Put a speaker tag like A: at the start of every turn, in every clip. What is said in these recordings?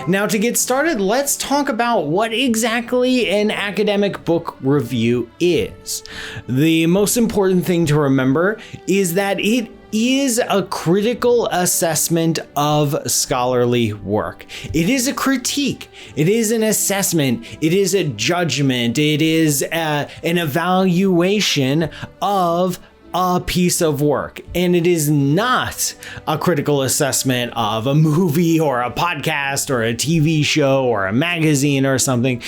A: Now, to get started, let's talk about what exactly an academic book review is. The most important thing to remember is that it is a critical assessment of scholarly work. It is a critique. It is an assessment. It is a judgment. It is an evaluation of a piece of work, and it is not a critical assessment of a movie or a podcast or a TV show or a magazine or something.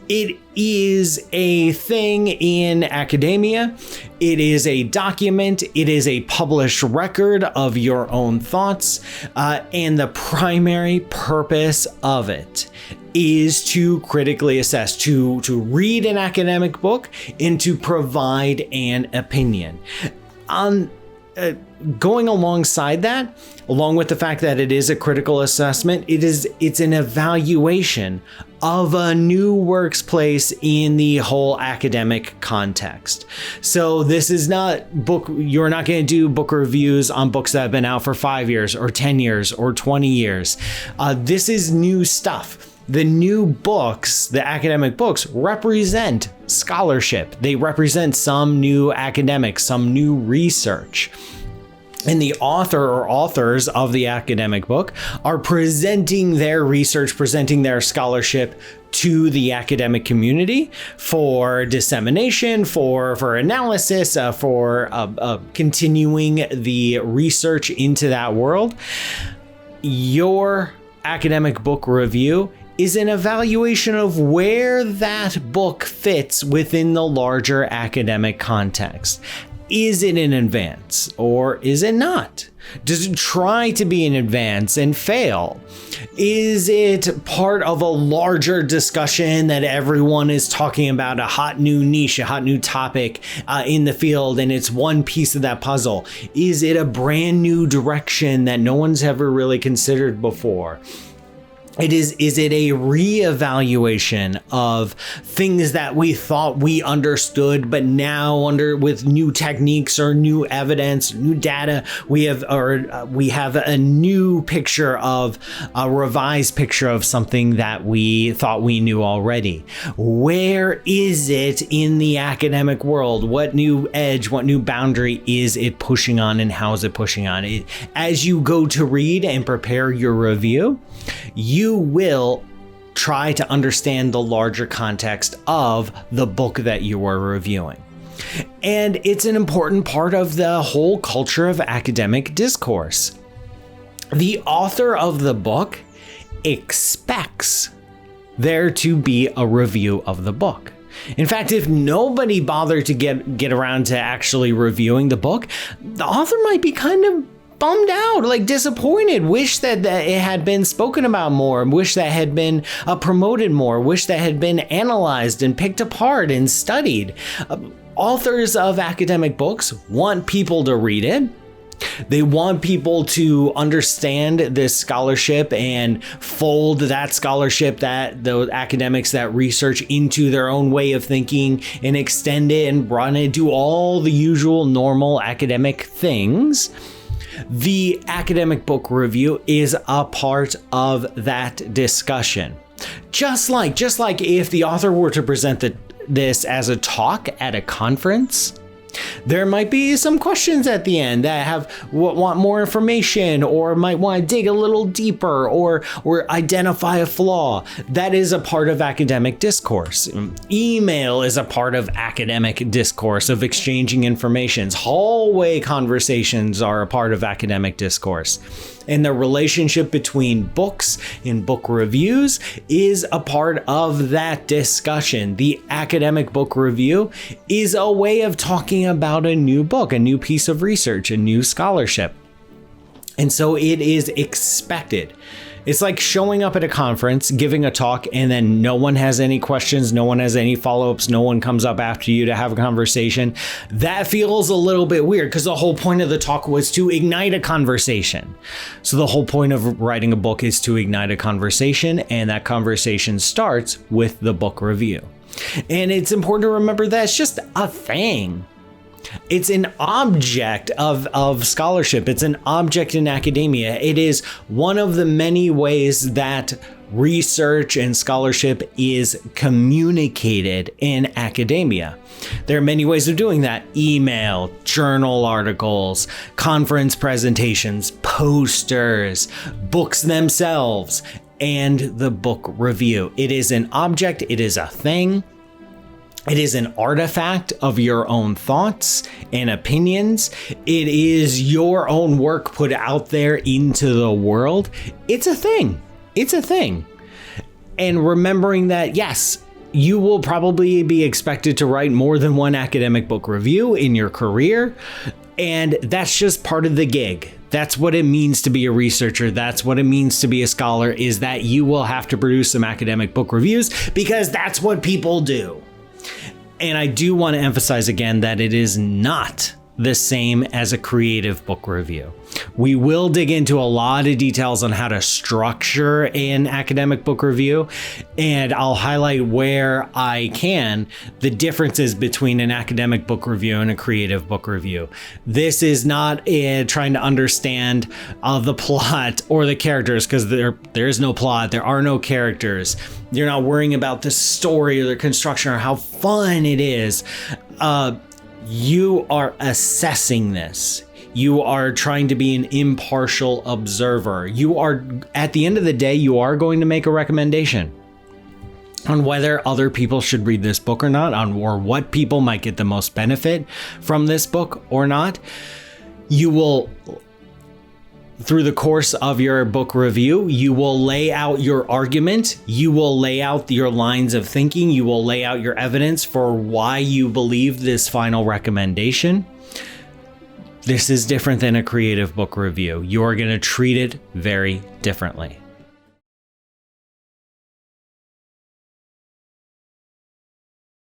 A: It is a thing in academia. It is a document. It is a published record of your own thoughts, and the primary purpose of it is to critically assess, to read an academic book and to provide an opinion. Going alongside that, along with the fact that it is a critical assessment, it's an evaluation of a new work's place in the whole academic context. So this is not you're not going to do book reviews on books that have been out for 5 years or 10 years or 20 years. This is new stuff. The new books, the academic books, represent scholarship. They represent some new academics, some new research. And the author or authors of the academic book are presenting their research, presenting their scholarship to the academic community for dissemination, for analysis, for continuing the research into that world. Your academic book review is an evaluation of where that book fits within the larger academic context. Is it an advance or is it not? Does it try to be an advance and fail? Is it part of a larger discussion that everyone is talking about, a hot new niche, a hot new topic in the field, and it's one piece of that puzzle? Is it a brand new direction that no one's ever really considered before? Is it a reevaluation of things that we thought we understood, but now with new techniques or new evidence, new data, we have a new picture of a revised picture of something that we thought we knew already? Where is it in the academic world? What new edge, what new boundary is it pushing on, and how is it pushing on? As you go to read and prepare your review, you will try to understand the larger context of the book that you are reviewing. And it's an important part of the whole culture of academic discourse. The author of the book expects there to be a review of the book. In fact, if nobody bothered to get around to actually reviewing the book, the author might be kind of bummed out, like disappointed, wish that it had been spoken about more, wish that had been promoted more, wish that had been analyzed and picked apart and studied. Authors of academic books want people to read it. They want people to understand this scholarship and fold that scholarship, that the academics, that research into their own way of thinking and extend it and run it, do all the usual normal academic things. The academic book review is a part of that discussion. Just like if the author were to present this as a talk at a conference, there might be some questions at the end that want more information, or might want to dig a little deeper, or identify a flaw. That is a part of academic discourse. Email is a part of academic discourse, of exchanging information. Hallway conversations are a part of academic discourse. And the relationship between books and book reviews is a part of that discussion. The academic book review is a way of talking about a new book, a new piece of research, a new scholarship. And so it is expected. It's like showing up at a conference, giving a talk, and then no one has any questions, no one has any follow-ups, no one comes up after you to have a conversation. That feels a little bit weird because the whole point of the talk was to ignite a conversation. So the whole point of writing a book is to ignite a conversation, and that conversation starts with the book review. And it's important to remember that it's just a thing. It's an object of scholarship. It's an object in academia. It is one of the many ways that research and scholarship is communicated in academia. There are many ways of doing that: email, journal articles, conference presentations, posters, books themselves, and the book review. It is an object, it is a thing. It is an artifact of your own thoughts and opinions. It is your own work put out there into the world. It's a thing. It's a thing. And remembering that, yes, you will probably be expected to write more than one academic book review in your career. And that's just part of the gig. That's what it means to be a researcher. That's what it means to be a scholar, is that you will have to produce some academic book reviews because that's what people do. And I do want to emphasize again that it is not the same as a creative book review. We will dig into a lot of details on how to structure an academic book review, and I'll highlight where I can the differences between an academic book review and a creative book review. This is not trying to understand the plot or the characters, because there is no plot, there are no characters. You're not worrying about the story or the construction or how fun it is. You are assessing this. You are trying to be an impartial observer. You are, at the end of the day, you are going to make a recommendation on whether other people should read this book or not, or what people might get the most benefit from this book or not. You will, through the course of your book review, you will lay out your argument. You will lay out your lines of thinking. You will lay out your evidence for why you believe this final recommendation. This is different than a creative book review. You're going to treat it very differently.